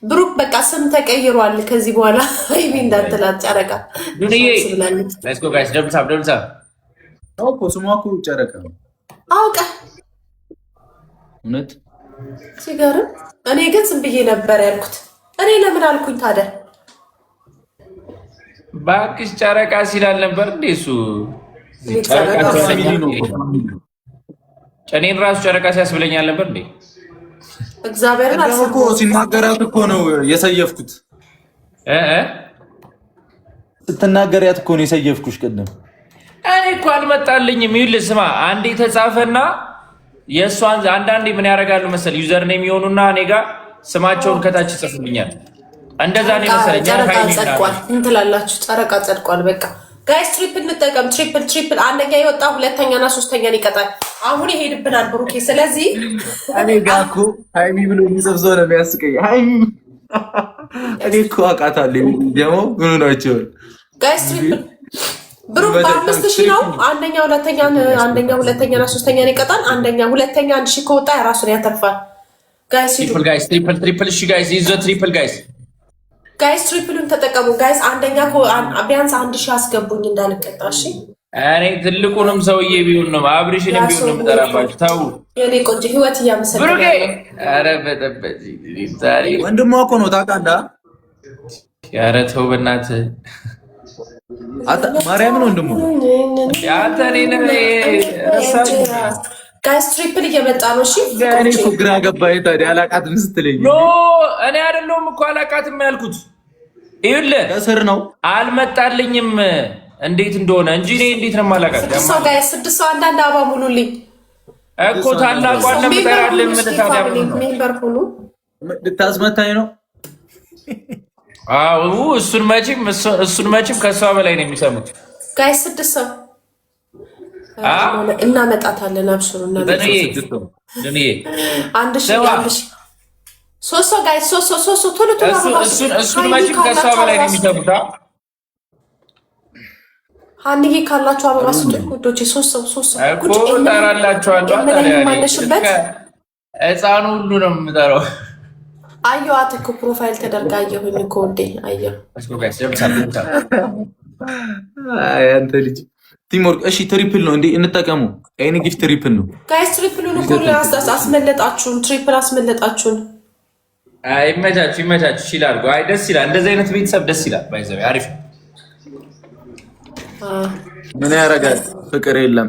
ብሩክ በቃ ስም ተቀይሯል። ከዚህ በኋላ አይቢ እንዳትላት ጨረቃ ዱንዬ ሌትስ ጎ ጋይስ ደብሳ አውቆ ስሟ እኮ ጨረቃ ነው። አውቀ እውነት ሲገርም እኔ ግን ዝም ብዬ ነበር ያልኩት። እኔ ለምን አልኩኝ ታዲያ? ባክሽ ጨረቃ ሲላል ነበር እንዴ እሱ ጨኔን ራሱ ጨረቃ ሲያስብለኛል ነበር እንዴ? እግዚአብሔርን እኮ ሲናገራት እኮ ነው የሰየፍኩት። ስትናገሪያት እኮ ነው የሰየፍኩሽ ቅድም። እኔ እኮ አልመጣልኝም። ይኸውልህ ስማ፣ አንዴ ተጻፈና የእሷን አንዳንዴ ምን ያደርጋሉ መሰል ዩዘር ኔም የሚሆኑና እኔ ጋር ስማቸውን ከታች ይጽፉልኛል። እንደዛ ነው መሰለኝ። ጨረቃ ጸድቋል እንትላላችሁ። ጨረቃ ጸድቋል። በቃ ጋይስ ትሪፕል እንጠቀም። ትሪፕል አንደኛ የወጣ ሁለተኛና ሶስተኛን ይቀጣል። አሁን ይሄድብናል ብሩኬ። ስለዚህ እኔ ጋር እኮ ሃይሚ ብሎ የሚሰብሰው ነው የሚያስቀኝ። ሃይሚ እኔ እኮ አውቃታለሁ። ደግሞ ምኑ ናቸው ጋይስ ትሪፕል ብሩክ በ5000 ነው። አንደኛ ሁለተኛና ሶስተኛን ይቀጣል። አንደኛ ሁለተኛ 1000 ከወጣ የራሱን ያተርፋል። ጋይስ ትሪፕል እሺ ጋይስ ይዞ ትሪፕል ጋይስ ትሪፕሉን ተጠቀሙ ጋይስ። አንደኛ ቢያንስ 1000 አስገቡኝ እንዳልቀጣ። እሺ እኔ ትልቁንም ሰውዬ ቢሆን ነው አብሪሽንም ቢሆን ነው የምጠራባችሁ። ታው የኔ ቆንጆ ህይወት እያመሰገነ ብሩኬ ኧረ በጠበዚ ዛሬ ወንድሟ እኮ ነው ታውቃለህ። ኧረ ተው በእናትህ ማርያምን ወንድሙ አንተ እኔን ረሳኝ። ጋይስ ትሪፕል እየመጣ ነው። እሺ እኔ እኮ ግራ ገባኝ። ታዲያ አላቃትም ስትለኝ ኖ እኔ አይደለሁም እኮ አላቃትም ያልኩት። ይኸውልህ ከስር ነው አልመጣልኝም እንዴት እንደሆነ እንጂ እኔ እንዴት ነው የማላቃት? ስድስት ሰው አንዳንድ አበባ ሙሉልኝ እኮ ታላቋን ለምጠራልን ምን ታዲያ ሜምበር ሁሉ ልታስመታኝ ነው? አዎ እሱን መቼም ከሷ በላይ ነው የሚሰሙት። ጋይስ 6 ሰው እናመጣታለን። አብሽሩ እና አንድ ሺህ 3 ሰው ጋይስ 3 ሰው ቶሎ እሱን መቼም ከሷ በላይ ነው የሚሰሙት። አንዴ ካላችሁ አበባ ስጡኝ ጉዶቼ። 3 ሰው እኮ እጠራላችኋለሁ። ህፃኑ ሁሉ ነው የምጠራው። አየኋት እኮ ፕሮፋይል ተደርጋ አየሁኝ እኮ ወዴ አየሁ። አንተ ልጅ ቲምወርክ። እሺ ትሪፕል ነው እንዴ? እንጠቀሙ። ኤኒ ጊፍት ትሪፕል ነው ጋይስ። ትሪፕሉን እኮ አስመለጣችሁን። ትሪፕል አስመለጣችሁን። ይመቻችሁ ይላል። አይ ደስ ይላል። እንደዚህ አይነት ቤተሰብ ደስ ይላል። ባይዘው አሪፍ ነው። ምን ያደርጋል? ፍቅር የለም።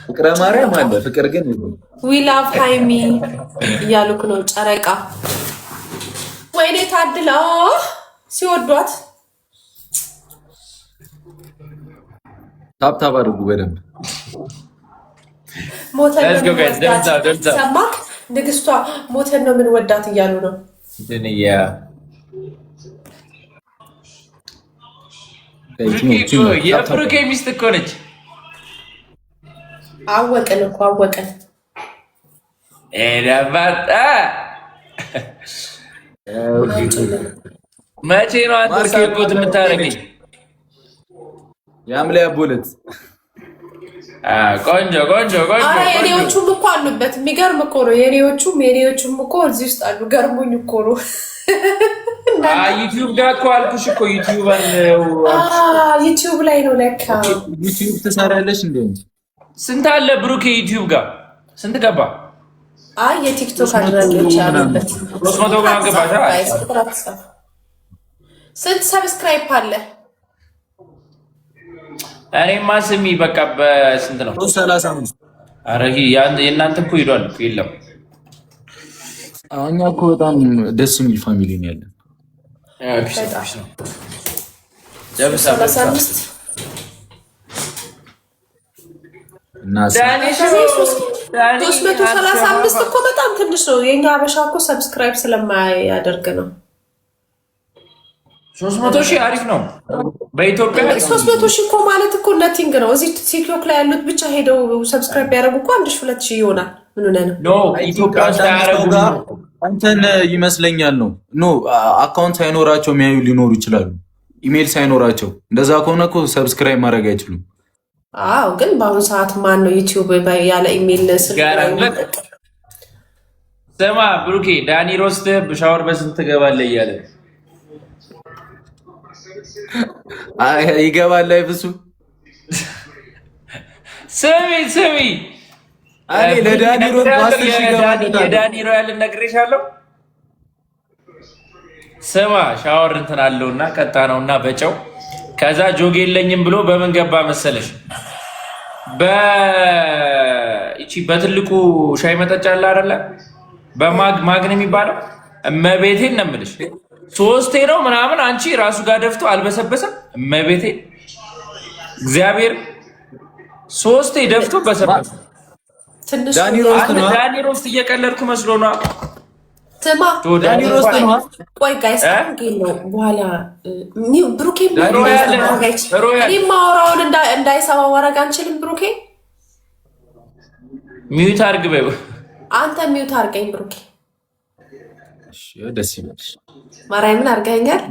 ፍቅረ ማርያም አለ። ፍቅር ግን ዊ ላቭ ሃይሚ እያሉክ ነው ጨረቃ። ወይኔ ታድላ ሲወዷት። ታብታብ አድርጉ በደንብ። ሰማክ? ንግስቷ ሞተን ነው ምን ወዳት እያሉ ነው። የብሩኬ ሚስት እኮ ነች። አወቀን እኮ አወቀን። ኤዳባጣ መቼ ነው አንተ ሳቆት የምታረገኝ? ያምላ ያቦለት ቆንጆ። የኔዎቹም እኮ አሉበት። የሚገርም እኮ ነው። የኔዎቹም እኮ እዚህ ውስጥ አሉ። ገርሙኝ እኮ ነው። ዩቲዩብ ጋር እኮ አልኩሽ እኮ ዩቲዩብ ላይ ነው ለካ። ዩቲዩብ ትሰራለሽ እንዴ? ስንት አለ ብሩክ? ዩቲዩብ ጋር ስንት ገባ? የቲክቶክ አድራጊዎች ያሉበት 300 ጋር ገባ። ስንት ሰብስክራይብ አለ? እኔማ ስሚ በቃ በስንት ነው? 35። ኧረ የእናንተ እኮ ሄዷል። የለም እኛ እኮ በጣም ደስ የሚል ፋሚሊ ነው ያለን። እና 335 እኮ በጣም ትንሽ ነው። የኛ አበሻ እኮ ሰብስክራይብ ስለማያደርግ ነው። 300,000 አሪፍ ነው። በኢትዮጵያ 300,000 እኮ ማለት እኮ ነቲንግ ነው። እዚህ ቲክቶክ ላይ ያሉት ብቻ ሄደው ሰብስክራይብ ያደርጉ እኮ 1,000 ይሆናል። ምን ሆነ ነው? ኖ ኢትዮጵያ ውስጥ ያደርጉ አንተን ይመስለኛል ነው። ኖ አካውንት ሳይኖራቸው የሚያዩ ሊኖሩ ይችላሉ። ኢሜል ሳይኖራቸው እንደዛ ከሆነ እኮ ሰብስክራይብ ማድረግ አይችሉም። አዎ ግን በአሁኑ ሰዓት ማን ነው ዩቲዩብ ያለ ኢሜል ስማ ብሩኬ ዳኒ ሮስት በሻወር በስንት ትገባለህ እያለ ይገባል አይብሱ ስሚ ለዳኒ ሮስት የዳኒ ሮያል ነግሬሻለሁ። ስማ ሻወር እንትን አለውና ቀጣ ነውና በጨው ከዛ ጆግ የለኝም ብሎ በምን ገባ መሰለሽ? በእቺ በትልቁ ሻይ መጠጫ አለ አይደለ? በማግን የሚባለው እመቤቴን ነው የምልሽ። 3 ነው ምናምን አንቺ ራሱ ጋር ደፍቶ አልበሰበሰም። እመቤቴ እግዚአብሔር 3 ደፍቶ በሰበሰ። ዳኒ ሮስት እየቀለድኩ መስሎ ነው። ስማ ዳኒ ሮስት ነው። ቆይ ጋይስ ነው በኋላ ብሩኬ ማውራውን እንዳይሰማ ወረጋ አንችልም። ብሩኬ ሚዩት አርግ በይው። አንተ ሚዩት አርገኝ ብሩኬ። እሺ ደስ ይላል። ማርያምን አርገኛል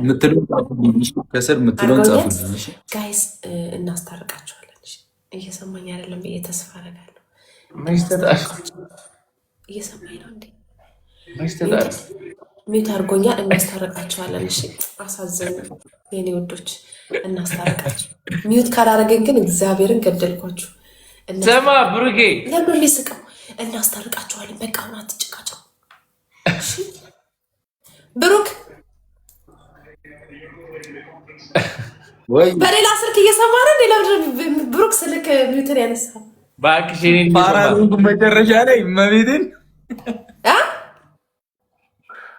ከስር ምትሉን ጻፉልኝ። እሺ ጋይስ እናስታርቃቸዋለን። እሺ እየሰማኝ አይደለም ብዬ ተስፋ አደርጋለሁ። እየሰማኝ ነው እንዴ? ሚዩት አርጎኛል። እናስታርቃቸዋለን። እሺ አሳዘኑ የኔ ወዶች፣ እናስታርቃቸው። ሚዩት ካላረገኝ ግን እግዚአብሔርን ገደልኳችሁ። ሰማ ብሩኬ ለምን ሊስቀው? እናስታርቃቸዋለን። በቃ አሁን አትጭቃቸው። ብሩክ በሌላ ስልክ እየሰማረ ብሩክ ስልክ ሚዩትን ያነሳ መጨረሻ ላይ መቤትን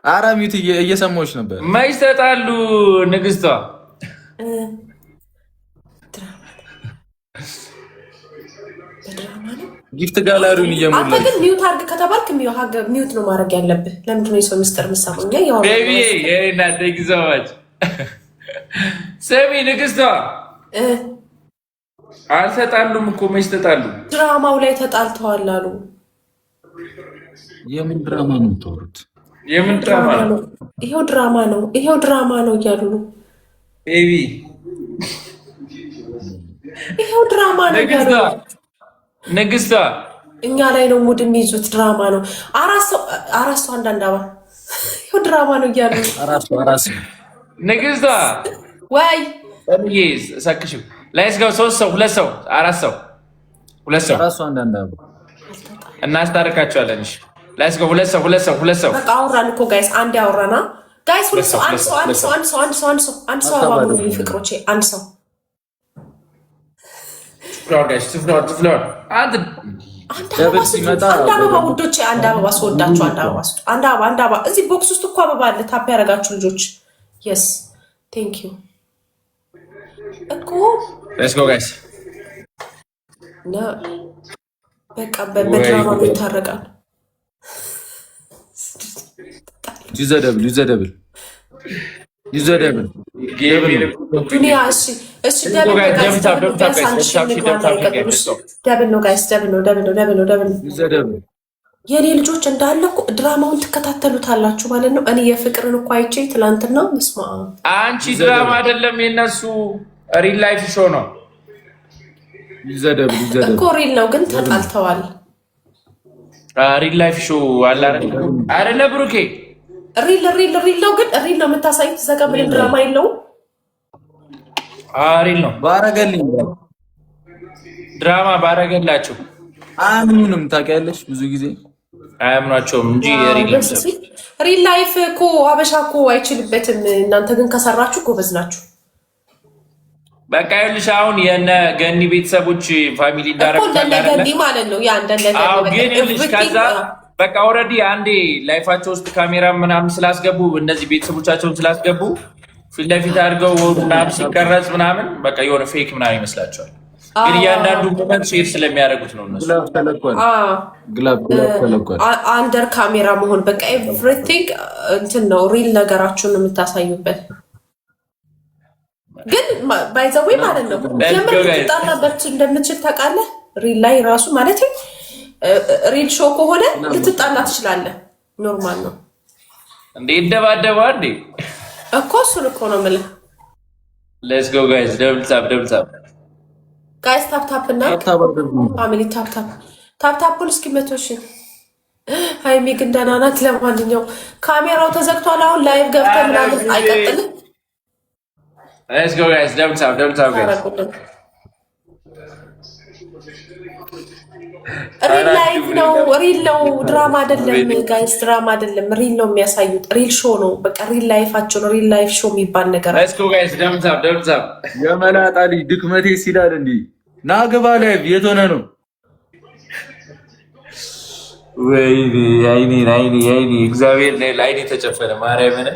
አራ ሚዩት እየሰማዎች ነበር። መች ተጣሉ ንግስቷ? ጊፍት ጋላሪውን እየሞላ አንተ ግን ሚዩት አድርግ ከተባልክ ሚዩት ነው ማድረግ ያለብህ። ለምንድን ነው የሰው ምስጢር የምትሰማው? ሰሚ ንግስቷ አልተጣሉም እኮ መች ተጣሉ? ድራማው ላይ ተጣልተዋል አሉ። የምን ድራማ ነው የምታወሩት? የምን ድራማ ነው? ይሄው ድራማ ነው፣ ይሄው ድራማ ነው እያሉ ነው። ቤቢ ይሄው ድራማ ነው እያሉ ነው። ንግስቷ እኛ ላይ ነው ሙድ የሚይዙት። ድራማ ነው። አራት ሰው አንዳንድ አባ ይሄው ድራማ ነው እያሉ ነው። አራት ሰው ንግስቷ ወይ ሰክሽው ላይስ ጋር 3 ሰው 2 ሰው 4 ሰው 2 ሰው አራት ሰው አንዳንድ አባ እናስታርቃቸዋለን። እሺ ላይስ ጋር 2 ሰው 2 ሰው 2 ሰው በቃ አውራን እኮ ጋይስ፣ አንድ ያወራና ጋይስ፣ 2 ሰው አንድ ሰው አባ ሙሉ ፍቅሮቼ፣ አንድ ሰው ፍሎር አንድ አበባ ውዶቼ፣ አንድ አበባ ስወዳችሁ፣ አንድ አበባ እዚህ ቦክስ ውስጥ እኮ አበባ አለ። ታፕ ያደረጋችሁ ልጆች የስ ቴንክ ዩ እኮ ሌትስ ጎ ጋይስ። በቃ በድራማ ይታረቃል። ዩዘደብል ዱኒያ እሺ ደብል ነው ጋይስ፣ ደብል ነው። የኔ ልጆች እንዳለ ድራማውን ትከታተሉታላችሁ ማለት ነው። እኔ የፍቅርን እኮ አይቼ ትላንትና መስማ አንቺ ድራማ አይደለም የነሱ ሪል ላይፍ ሾው ነው እኮ ሪል ነው፣ ግን ተጣልተዋል። ሪል ላይፍ ሾው አለ አይደለ ብሩኬ? ሪል ነው፣ ግን ሪል ነው የምታሳዩት። ዘጋ ምንም ድራማ የለውም። ሪል ነው ባረገልኝ ድራማ ባረገላችሁ አያምኑንም። ታውቂያለሽ ብዙ ጊዜ አያምኗቸውም እንጂ ሪል ላይፍ እኮ ሀበሻ እኮ አይችልበትም። እናንተ ግን ከሰራችሁ ጎበዝ ናችሁ። በቃ ይኸውልሽ አሁን የነ ገኒ ቤተሰቦች ፋሚሊ እንዳረገኒ ማለት ነው። ግን ይኸውልሽ ከዛ በቃ ኦልሬዲ አንዴ ላይፋቸው ውስጥ ካሜራ ምናምን ስላስገቡ እነዚህ ቤተሰቦቻቸውን ስላስገቡ ፊት ለፊት አድርገው ምናምን ሲቀረጽ ምናምን በቃ የሆነ ፌክ ምናምን ይመስላቸዋል። ግን እያንዳንዱ ሞመንት ሼር ስለሚያደርጉት ነው እነሱ አንደር ካሜራ መሆን በቃ ኤቭሪቲንግ እንትን ነው። ሪል ነገራችሁን የምታሳዩበት ግን ባይዘዌ ማለት ነው። የምር ልትጣላበት እንደምችል ታውቃለህ። ሪል ላይ ራሱ ማለት ሪል ሾው ከሆነ ልትጣላ ትችላለህ። ኖርማል ነው እንዴ? ይደባደባ እንዴ እኮ እሱን እኮ ነው የምልህ። ሌትስ ጎ ጋይስ ደብል ታፕ ጋይስ ታፕታፕ እና ፋሚሊ ታፕታፑን እስኪ 100 ሺህ ሃይሚ ግን ደህና ናት። ለማንኛውም ካሜራው ተዘግቷል። አሁን ላይቭ ገብተን ምናምን አይቀጥልም። Let's go guys. Don't stop guys. ሪል ላይቭ ነው። ሪል ነው። ድራማ አይደለም ጋይስ፣ ድራማ አይደለም። ሪል ነው የሚያሳዩት። ሪል ሾው ነው። በቃ ሪል ላይፋቸው ነው። ሪል ላይፍ ሾው የሚባል ነገር አለ። Let's go guys. Don't stop. የመላጣ ልጅ ድክመቴ ሲላል እንዴ ና ግባ ላይቭ የት ሆነ ነው? ወይኔ አይኔ እግዚአብሔር ላይ አይኔ ተጨፈነ ማርያምን